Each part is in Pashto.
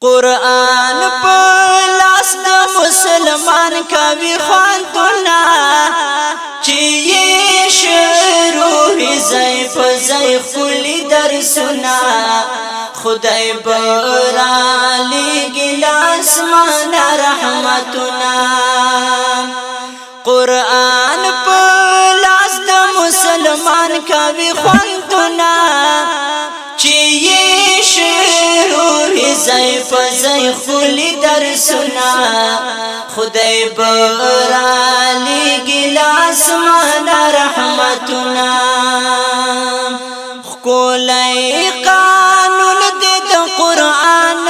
قرآن پلاس د مسلمان کوي خواندونه چې یې شروع زای په زای خلی درسونه خدای برالی ګلاس مان رحمتونه قرآن پلاس د مسلمان کوي خواندونه چې یې شروع زای په زای خلی درسونه خدای برالی ګلاس مان رحمتونه خولای قانون د قرآن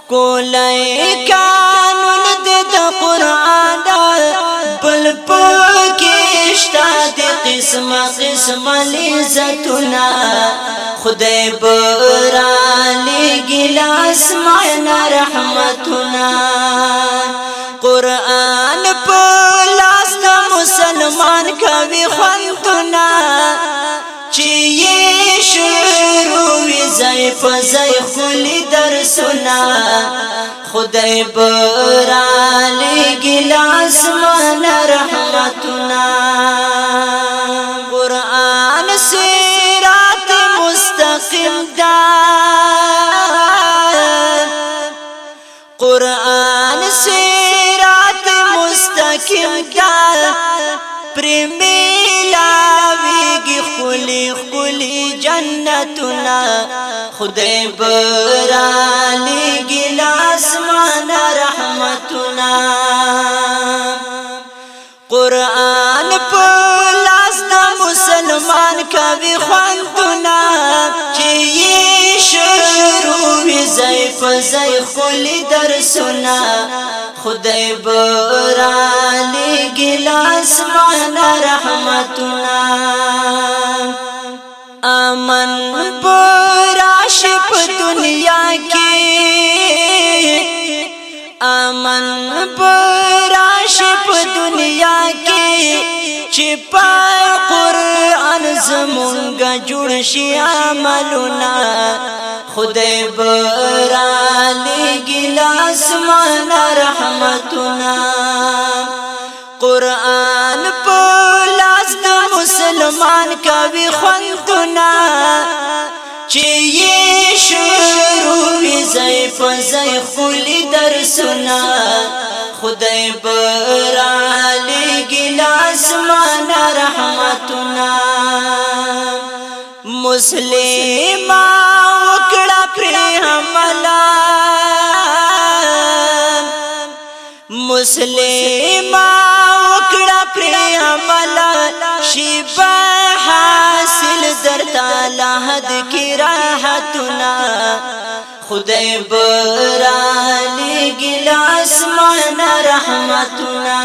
خولای قانون د قرآن بل پکشتا د قسم قسم لذتنا خدای برالی ګلاس مان رحمتنا قرآن پلاس د مسلمان کوي خواندونه چې یې شروع زای په زای خلی درسونه خدای برالی ګلاس مان رحمتنا قرآن صراط مستقیم دا قرآن صراط مستقیم دا پرمیلاویگی خلی خلی جنتنا خدای برالی ګلاس مان رحمتنا قرآن پلاس د مسلمان کوي خواندونه چې یې شروع زای په زای خلی درسونه خدای برالی ګلاس مان رحمتنا امن پراش په دنیا کې امن پراش په دنیا کې چې په قرآن زمونږ جوړ شي عملونه خدای برالی ګلاس مان رحمتنا قرآن پلاس د مسلمان کوي خواندونه چې یې شروع زای په زای خلی درسونه خدای برالی ګلاس مان رحمتنا مسلمه وکړه پر عمله مسلمه وکړه پر عمله شی به حاصل درته لحد کی راحتنا خدای برالی ګلاس مان رحمتنا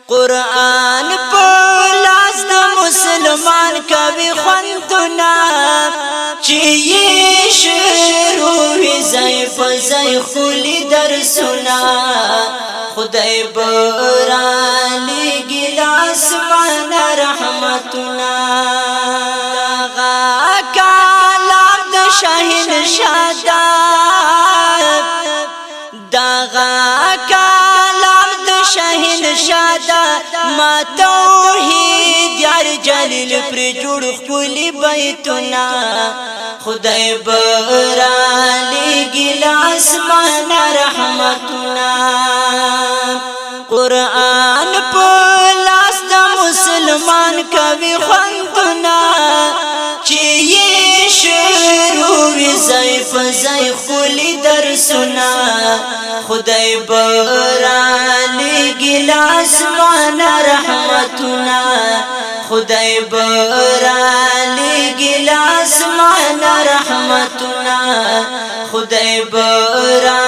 قرآن پلاس د مسلمان کوي خواندونه چې یې شروع زای په زای خلی درسونه خدای برالی ګلاس مان رحمتنا غا کلام د شاهین شاداب دغه کلام د شاهین شاداب ما توحید یار جلیل پر جوړ خپل بیتنا خدای برالی ګلاس مان رحمتنا قرآن پلاس د مسلمان کوي خواندونه چې یې شروع زای په زای خلی درسونه خدای برالی ګلاس مان رحمتنا خدای برالی ګلاس مان رحمتنا خدای برالی